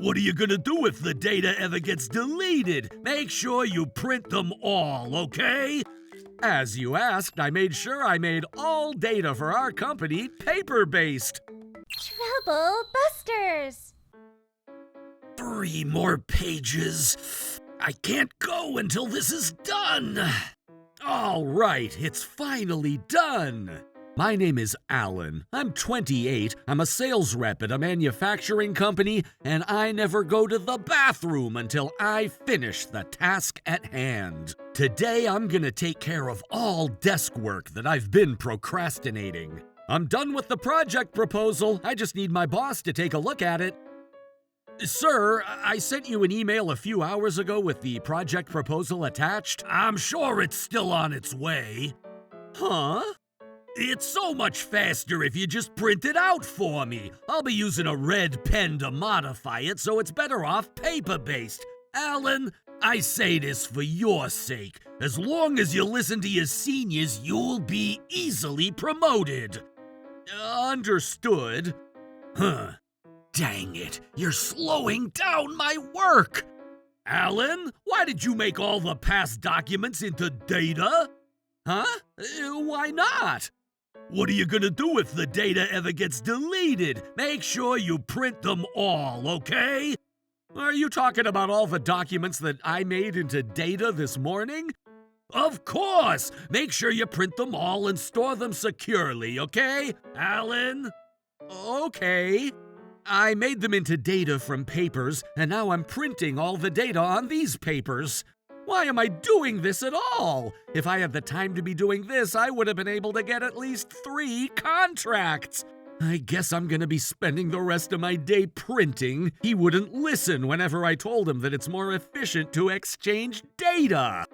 What are you gonna do if the data ever gets deleted? Make sure you print them all, okay? As you asked, I made sure I made all data for our company paper-based. Trouble Busters! 3 more pages. I can't go until this is done. All right, it's finally done. My name is Alan. I'm 28. I'm a sales rep at a manufacturing company, and I never go to the bathroom until I finish the task at hand. Today, I'm gonna take care of all desk work that I've been procrastinating. I'm done with the project proposal. I just need my boss to take a look at it. Sir, I sent you an email a few hours ago with the project proposal attached. I'm sure it's still on its way. Huh? It's so much faster if you just print it out for me. I'll be using a red pen to modify it, so it's better off paper-based. Alan, I say this for your sake. As long as you listen to your seniors, you'll be easily promoted. Understood. Huh. Dang it, you're slowing down my work. Alan, why did you make all the past documents into data? Huh? Why not? What are you gonna do if the data ever gets deleted? Make sure you print them all, okay? Are you talking about all the documents that I made into data this morning? Of course! Make sure you print them all and store them securely, okay, Alan? Okay. I made them into data from papers, and now I'm printing all the data on these papers. Why am I doing this at all? If I had the time to be doing this, I would have been able to get at least 3 contracts. I guess I'm gonna be spending the rest of my day printing. He wouldn't listen whenever I told him that it's more efficient to exchange data.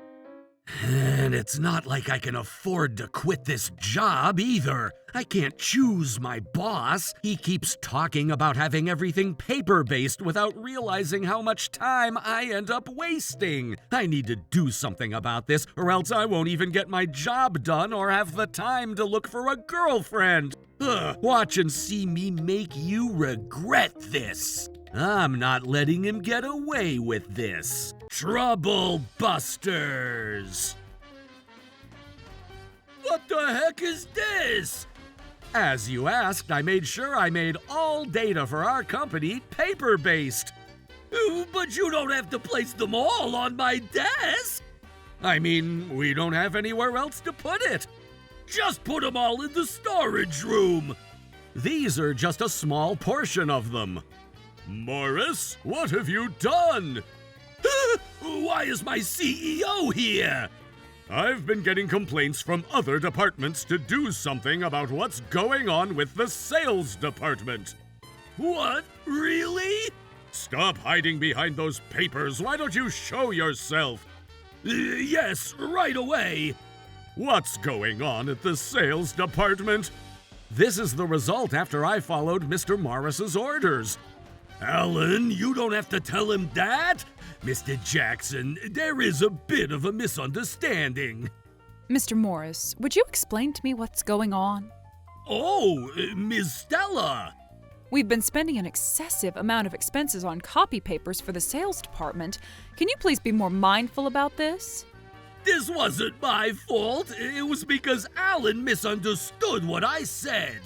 And it's not like I can afford to quit this job either. I can't choose my boss. He keeps talking about having everything paper-based without realizing how much time I end up wasting. I need to do something about this, or else I won't even get my job done or have the time to look for a girlfriend. Watch and see me make you regret this. I'm not letting him get away with this. Trouble Busters! What the heck is this? As you asked, I made sure I made all data for our company paper-based. But you don't have to place them all on my desk. I mean, we don't have anywhere else to put it. Just put them all in the storage room. These are just a small portion of them. Morris, what have you done? Why is my CEO here? I've been getting complaints from other departments to do something about what's going on with the sales department. What? Really? Stop hiding behind those papers. Why don't you show yourself? Yes, right away. What's going on at the sales department? This is the result after I followed Mr. Morris's orders. Alan, you don't have to tell him that. Mr. Jackson, there is a bit of a misunderstanding. Mr. Morris, would you explain to me what's going on? Oh, Ms. Stella. We've been spending an excessive amount of expenses on copy papers for the sales department. Can you please be more mindful about this? This wasn't my fault. It was because Alan misunderstood what I said.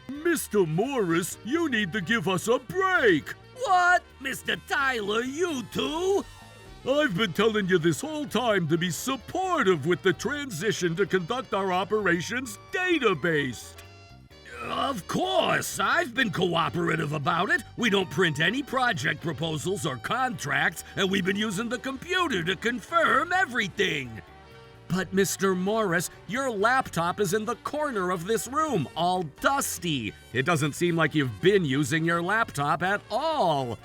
Mr. Morris, you need to give us a break. What? Mr. Tyler, you too? I've been telling you this whole time to be supportive with the transition to conduct our operations data-based. Of course, I've been cooperative about it. We don't print any project proposals or contracts, and we've been using the computer to confirm everything. But Mr. Morris, your laptop is in the corner of this room, all dusty. It doesn't seem like you've been using your laptop at all.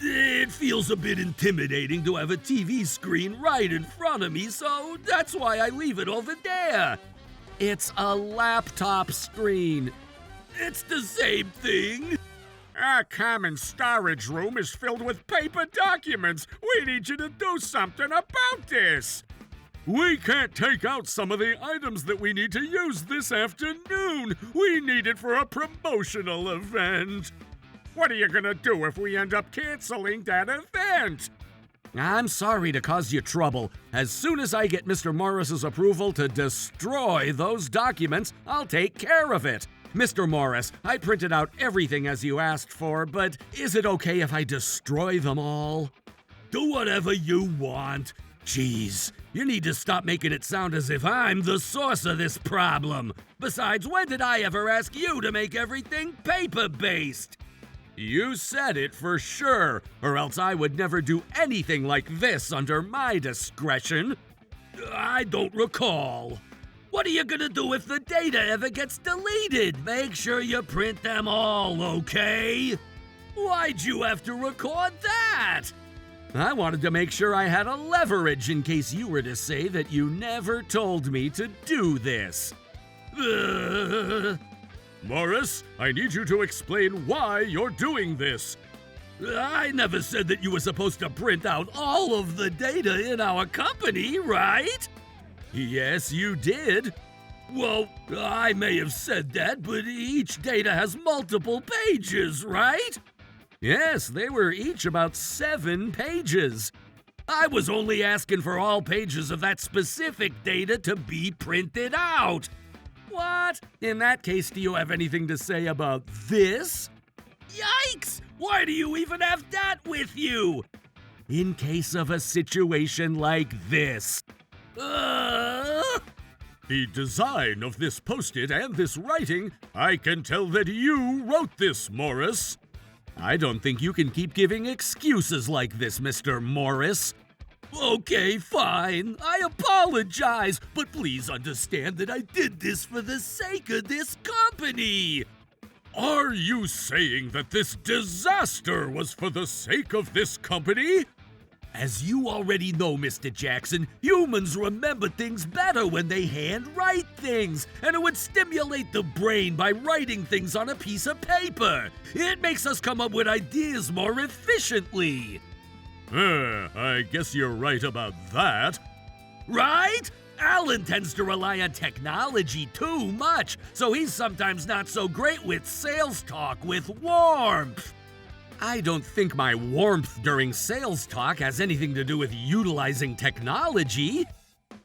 It feels a bit intimidating to have a TV screen right in front of me, so that's why I leave it over there. It's a laptop screen. It's the same thing. Our common storage room is filled with paper documents. We need you to do something about this. We can't take out some of the items that we need to use this afternoon. We need it for a promotional event. What are you gonna do if we end up canceling that event? I'm sorry to cause you trouble. As soon as I get Mr. Morris's approval to destroy those documents, I'll take care of it. Mr. Morris, I printed out everything as you asked for, but is it okay if I destroy them all? Do whatever you want. Jeez, you need to stop making it sound as if I'm the source of this problem. Besides, when did I ever ask you to make everything paper-based? You said it for sure, or else I would never do anything like this under my discretion. I don't recall. What are you gonna do if the data ever gets deleted? Make sure you print them all, okay? Why'd you have to record that? I wanted to make sure I had a leverage in case you were to say that you never told me to do this. Morris, I need you to explain why you're doing this. I never said that you were supposed to print out all of the data in our company, right? Yes, you did. Well, I may have said that, but each data has multiple pages, right? Yes, they were each about 7 pages. I was only asking for all pages of that specific data to be printed out. What? In that case, do you have anything to say about this? Yikes! Why do you even have that with you? In case of a situation like this. The design of this post-it and this writing, I can tell that you wrote this, Morris. I don't think you can keep giving excuses like this, Mr. Morris. Okay, fine. I apologize, but please understand that I did this for the sake of this company. Are you saying that this disaster was for the sake of this company? As you already know, Mr. Jackson, humans remember things better when they handwrite things, and it would stimulate the brain by writing things on a piece of paper. It makes us come up with ideas more efficiently. I guess you're right about that. Right? Alan tends to rely on technology too much, so he's sometimes not so great with sales talk with warmth. I don't think my warmth during sales talk has anything to do with utilizing technology.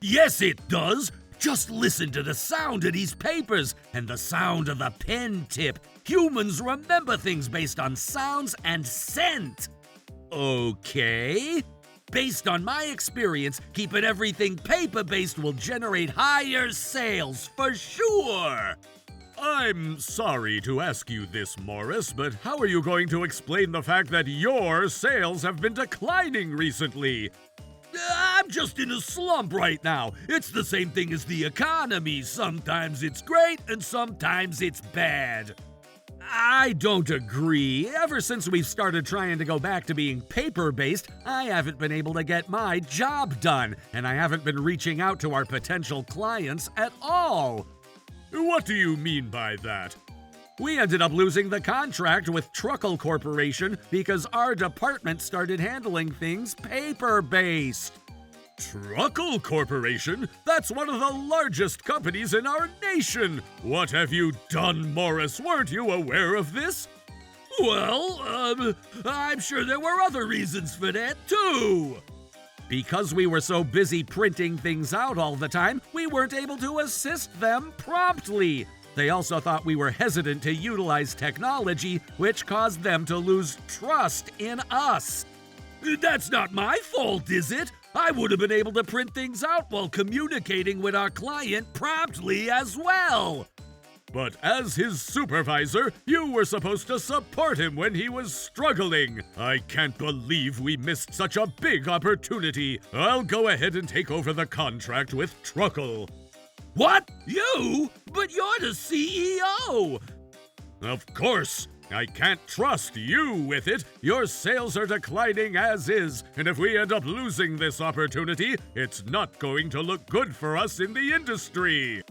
Yes, it does. Just listen to the sound of these papers and the sound of the pen tip. Humans remember things based on sounds and scent. Okay. Based on my experience, keeping everything paper-based will generate higher sales for sure. I'm sorry to ask you this, Morris, but how are you going to explain the fact that your sales have been declining recently? I'm just in a slump right now. It's the same thing as the economy. Sometimes it's great and sometimes it's bad. I don't agree. Ever since we've started trying to go back to being paper-based, I haven't been able to get my job done, and I haven't been reaching out to our potential clients at all. What do you mean by that? We ended up losing the contract with Truckle Corporation because our department started handling things paper-based. Truckle Corporation? That's one of the largest companies in our nation. What have you done, Morris? Weren't you aware of this? Well, I'm sure there were other reasons for that, too. Because we were so busy printing things out all the time, we weren't able to assist them promptly. They also thought we were hesitant to utilize technology, which caused them to lose trust in us. That's not my fault, is it? I would have been able to print things out while communicating with our client promptly as well. But as his supervisor, you were supposed to support him when he was struggling. I can't believe we missed such a big opportunity. I'll go ahead and take over the contract with Truckle. What? You? But you're the CEO! Of course. I can't trust you with it. Your sales are declining as is, and if we end up losing this opportunity, it's not going to look good for us in the industry.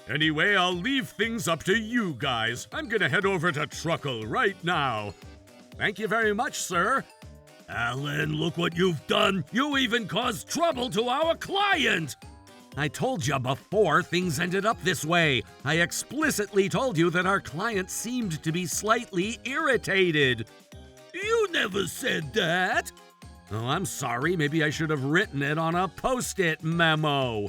Anyway, I'll leave things up to you guys. I'm gonna head over to Truckle right now. Thank you very much, sir. Alan, look what you've done. You even caused trouble to our client. I told you before things ended up this way. I explicitly told you that our client seemed to be slightly irritated. You never said that. Oh, I'm sorry. Maybe I should have written it on a post-it memo.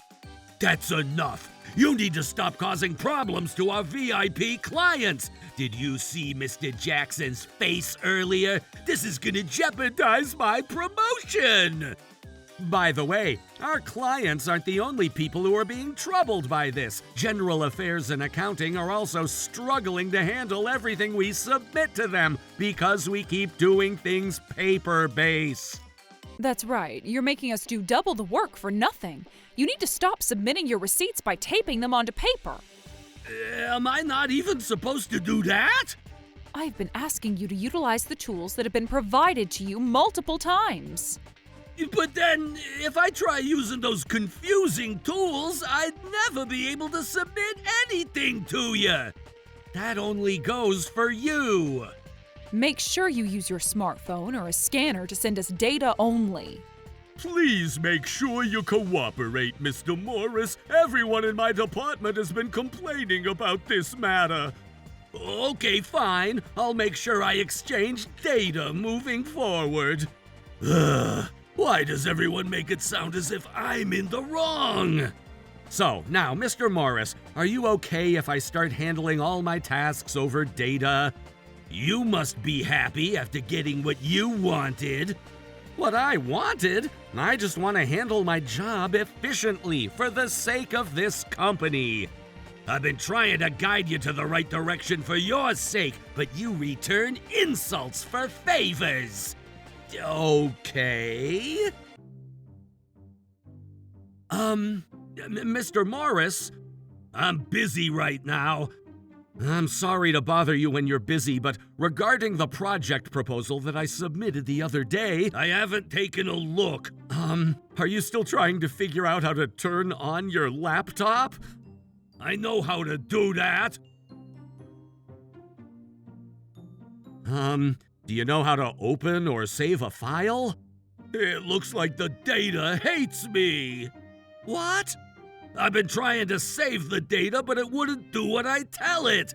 That's enough. You need to stop causing problems to our VIP clients. Did you see Mr. Jackson's face earlier? This is gonna jeopardize my promotion. By the way, our clients aren't the only people who are being troubled by this. General affairs and accounting are also struggling to handle everything we submit to them because we keep doing things paper-based. That's right. You're making us do double the work for nothing. You need to stop submitting your receipts by taping them onto paper. Am I not even supposed to do that? I've been asking you to utilize the tools that have been provided to you multiple times. But then, if I try using those confusing tools, I'd never be able to submit anything to you. That only goes for you. Make sure you use your smartphone or a scanner to send us data only. Please make sure you cooperate, Mr. Morris. Everyone in my department has been complaining about this matter. Okay, fine. I'll make sure I exchange data moving forward. Ugh. Why does everyone make it sound as if I'm in the wrong? So, now, Mr. Morris, are you okay if I start handling all my tasks over data? You must be happy after getting what you wanted. What I wanted? I just want to handle my job efficiently for the sake of this company. I've been trying to guide you to the right direction for your sake, but you return insults for favors. Okay. Mr. Morris, I'm busy right now. I'm sorry to bother you when you're busy, but regarding the project proposal that I submitted the other day, I haven't taken a look. Are you still trying to figure out how to turn on your laptop? I know how to do that. Do you know how to open or save a file? It looks like the data hates me. What? I've been trying to save the data, but it wouldn't do what I tell it.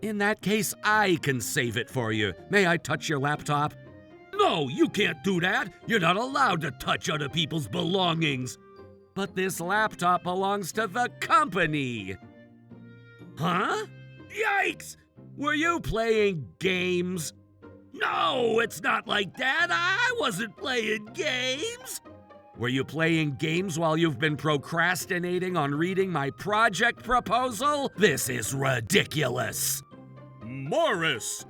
In that case, I can save it for you. May I touch your laptop? No, you can't do that. You're not allowed to touch other people's belongings. But this laptop belongs to the company. Huh? Yikes! Were you playing games? No, it's not like that. I wasn't playing games. Were you playing games while you've been procrastinating on reading my project proposal? This is ridiculous. Morris!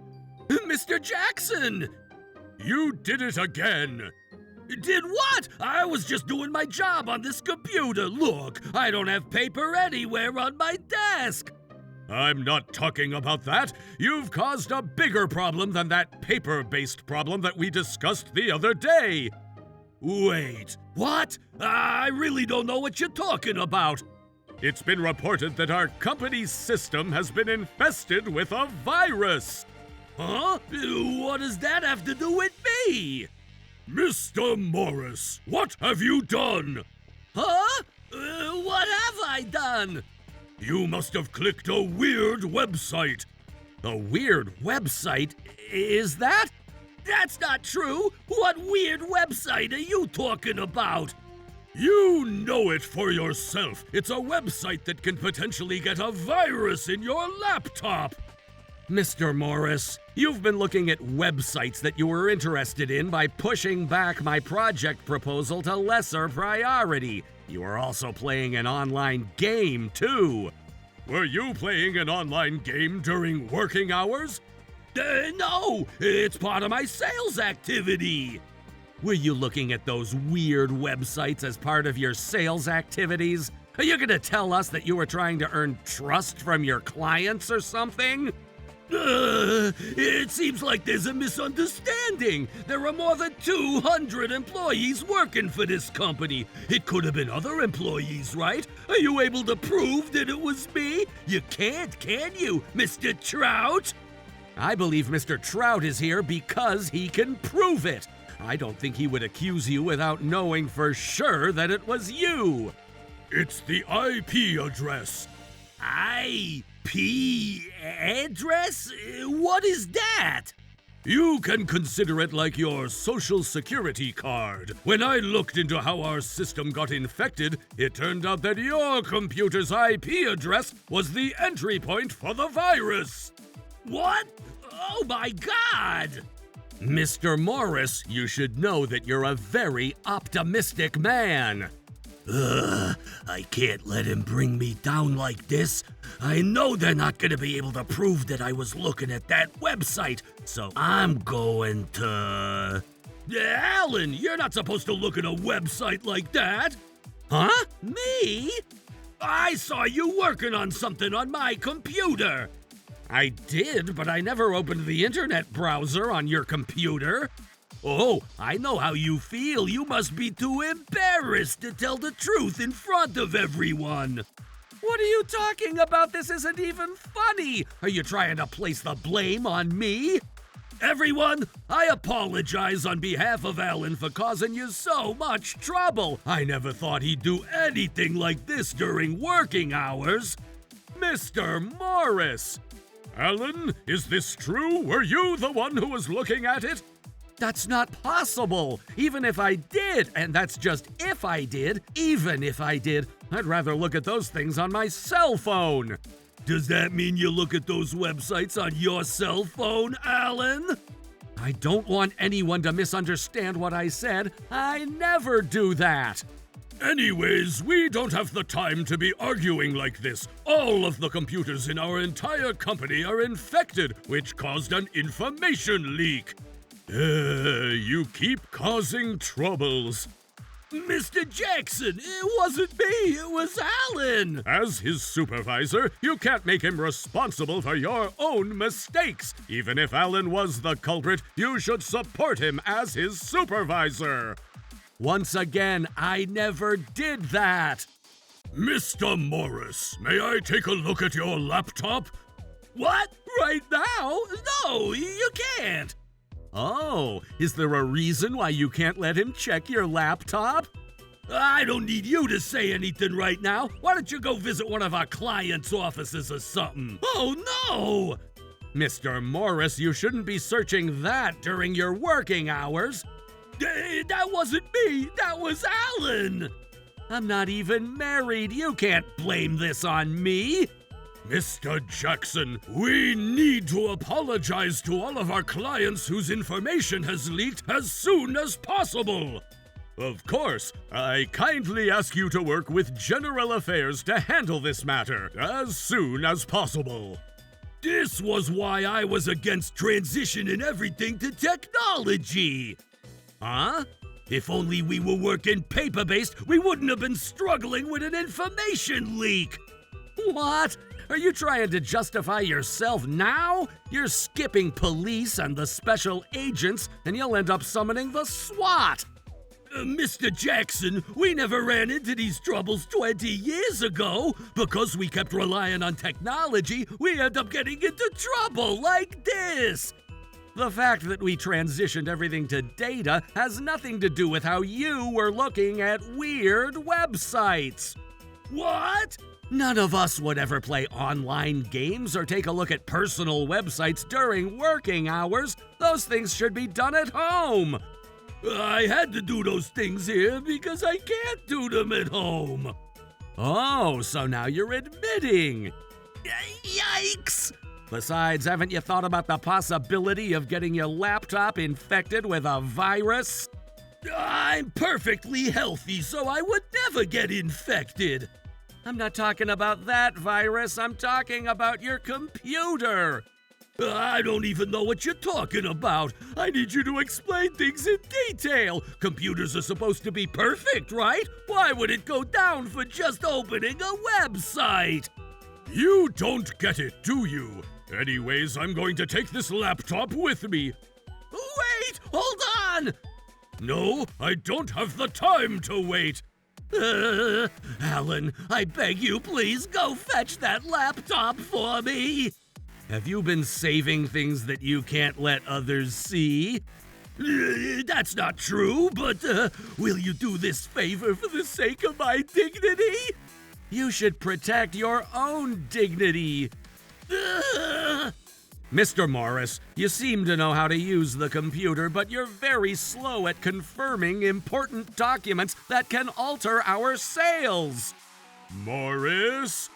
Mr. Jackson! You did it again! Did what? I was just doing my job on this computer. Look, I don't have paper anywhere on my desk. I'm not talking about that. You've caused a bigger problem than that paper-based problem that we discussed the other day. Wait, what? I really don't know what you're talking about. It's been reported that our company's system has been infested with a virus. Huh? What does that have to do with me? Mr. Morris, what have you done? Huh? What have I done? You must have clicked a weird website. A weird website? Is that? That's not true! What weird website are you talking about? You know it for yourself. It's a website that can potentially get a virus in your laptop. Mr. Morris, you've been looking at websites that you were interested in by pushing back my project proposal to lesser priority. You were also playing an online game, too. Were you playing an online game during working hours? No, it's part of my sales activity. Were you looking at those weird websites as part of your sales activities? Are you gonna tell us that you were trying to earn trust from your clients or something? It seems like there's a misunderstanding. There are more than 200 employees working for this company. It could have been other employees, right? Are you able to prove that it was me? You can't, can you, Mr. Trout? I believe Mr. Trout is here because he can prove it. I don't think he would accuse you without knowing for sure that it was you. It's the IP address. IP address? What is that? You can consider it like your social security card. When I looked into how our system got infected, it turned out that your computer's IP address was the entry point for the virus. What? Oh my God! Mr. Morris, you should know that you're a very optimistic man. I can't let him bring me down like this. I know they're not gonna be able to prove that I was looking at that website, so I'm going to... Alan, you're not supposed to look at a website like that! Huh? Me? I saw you working on something on my computer! I did, but I never opened the internet browser on your computer. Oh, I know how you feel. You must be too embarrassed to tell the truth in front of everyone. What are you talking about? This isn't even funny. Are you trying to place the blame on me? Everyone, I apologize on behalf of Alan for causing you so much trouble. I never thought he'd do anything like this during working hours. Mr. Morris! Alan, is this true? Were you the one who was looking at it? That's not possible. Even if I did, and that's just if I did, even if I did, I'd rather look at those things on my cell phone. Does that mean you look at those websites on your cell phone, Alan? I don't want anyone to misunderstand what I said. I never do that. Anyways, we don't have the time to be arguing like this. All of the computers in our entire company are infected, which caused an information leak. You keep causing troubles. Mr. Jackson, it wasn't me, it was Alan! As his supervisor, you can't make him responsible for your own mistakes. Even if Alan was the culprit, you should support him as his supervisor. Once again, I never did that. Mr. Morris, may I take a look at your laptop? What? Right now? No, you can't. Oh, is there a reason why you can't let him check your laptop? I don't need you to say anything right now. Why don't you go visit one of our clients' offices or something? Oh, no! Mr. Morris, you shouldn't be searching that during your working hours. That wasn't me. That was Alan. I'm not even married. You can't blame this on me. Mr. Jackson, we need to apologize to all of our clients whose information has leaked as soon as possible. Of course, I kindly ask you to work with General Affairs to handle this matter as soon as possible. This was why I was against transitioning everything to technology. Huh? If only we were working paper-based, we wouldn't have been struggling with an information leak. What? Are you trying to justify yourself now? You're skipping police and the special agents, and you'll end up summoning the SWAT. Mr. Jackson, we never ran into these troubles 20 years ago. Because we kept relying on technology, we end up getting into trouble like this. The fact that we transitioned everything to data has nothing to do with how you were looking at weird websites. What? None of us would ever play online games or take a look at personal websites during working hours. Those things should be done at home. I had to do those things here because I can't do them at home. Oh, so now you're admitting. Yikes! Besides, haven't you thought about the possibility of getting your laptop infected with a virus? I'm perfectly healthy, so I would never get infected. I'm not talking about that virus. I'm talking about your computer. I don't even know what you're talking about. I need you to explain things in detail. Computers are supposed to be perfect, right? Why would it go down for just opening a website? You don't get it, do you? Anyways, I'm going to take this laptop with me. Wait! Hold on! No, I don't have the time to wait. Alan, I beg you, please go fetch that laptop for me. Have you been saving things that you can't let others see? That's not true, but will you do this favor for the sake of my dignity? You should protect your own dignity. Mr. Morris, you seem to know how to use the computer, but you're very slow at confirming important documents that can alter our sales. Morris?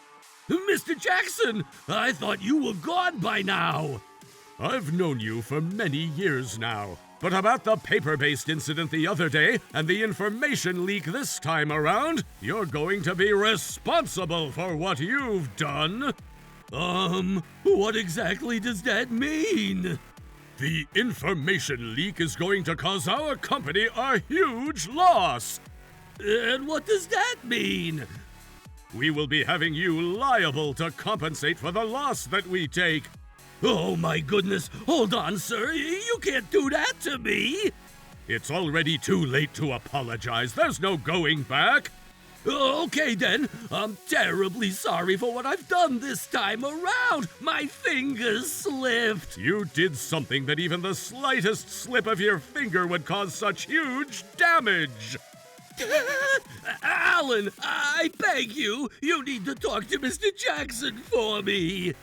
Mr. Jackson, I thought you were gone by now. I've known you for many years now. But about the paper-based incident the other day and the information leak this time around, you're going to be responsible for what you've done. What exactly does that mean? The information leak is going to cause our company a huge loss. And what does that mean? We will be having you liable to compensate for the loss that we take. Oh my goodness, hold on, sir. You can't do that to me. It's already too late to apologize. There's no going back. Okay then, I'm terribly sorry for what I've done this time around. My fingers slipped. You did something that even the slightest slip of your finger would cause such huge damage. Alan, I beg you, you need to talk to Mr. Jackson for me.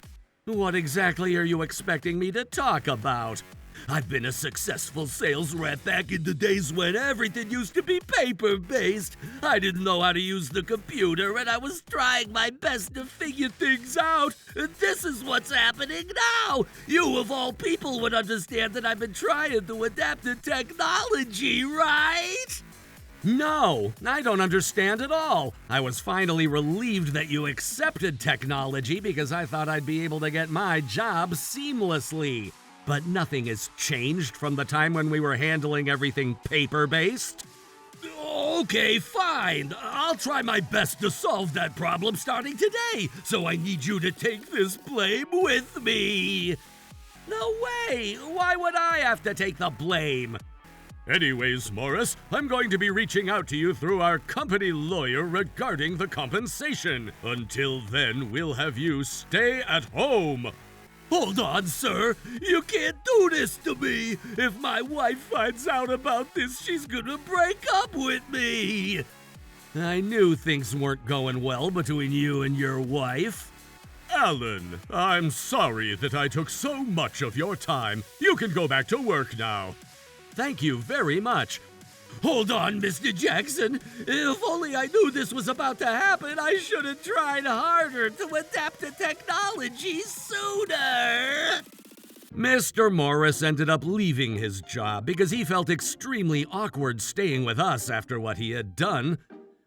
What exactly are you expecting me to talk about? I've been a successful sales rep back in the days when everything used to be paper-based. I didn't know how to use the computer, and I was trying my best to figure things out. And this is what's happening now. You, of all people, would understand that I've been trying to adapt to technology, right? No, I don't understand at all. I was finally relieved that you accepted technology because I thought I'd be able to get my job seamlessly. But nothing has changed from the time when we were handling everything paper-based. Okay, fine. I'll try my best to solve that problem starting today, so I need you to take this blame with me. No way! Why would I have to take the blame? Anyways, Morris, I'm going to be reaching out to you through our company lawyer regarding the compensation. Until then, we'll have you stay at home. Hold on, sir. You can't do this to me. If my wife finds out about this, she's gonna break up with me. I knew things weren't going well between you and your wife. Alan, I'm sorry that I took so much of your time. You can go back to work now. Thank you very much. Hold on, Mr. Jackson. If only I knew this was about to happen, I should have tried harder to adapt to technology sooner. Mr. Morris ended up leaving his job because he felt extremely awkward staying with us after what he had done.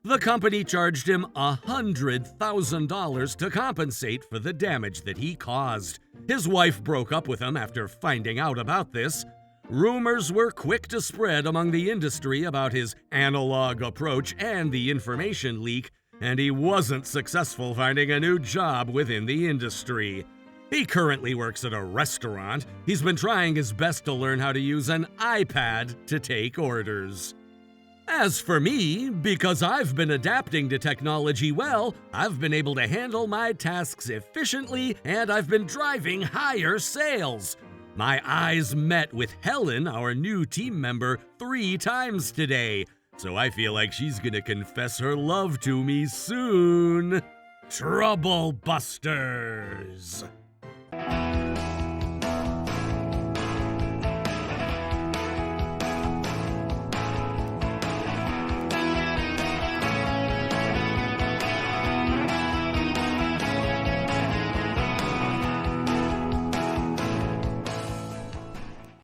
The company charged him $100,000 to compensate for the damage that he caused. His wife broke up with him after finding out about this. Rumors were quick to spread among the industry about his analog approach and the information leak, and he wasn't successful finding a new job within the industry. He currently works at a restaurant. He's been trying his best to learn how to use an iPad to take orders. As for me, because I've been adapting to technology well, I've been able to handle my tasks efficiently, and I've been driving higher sales. My eyes met with Helen, our new team member, 3 times today, so I feel like she's gonna confess her love to me soon. Trouble Busters!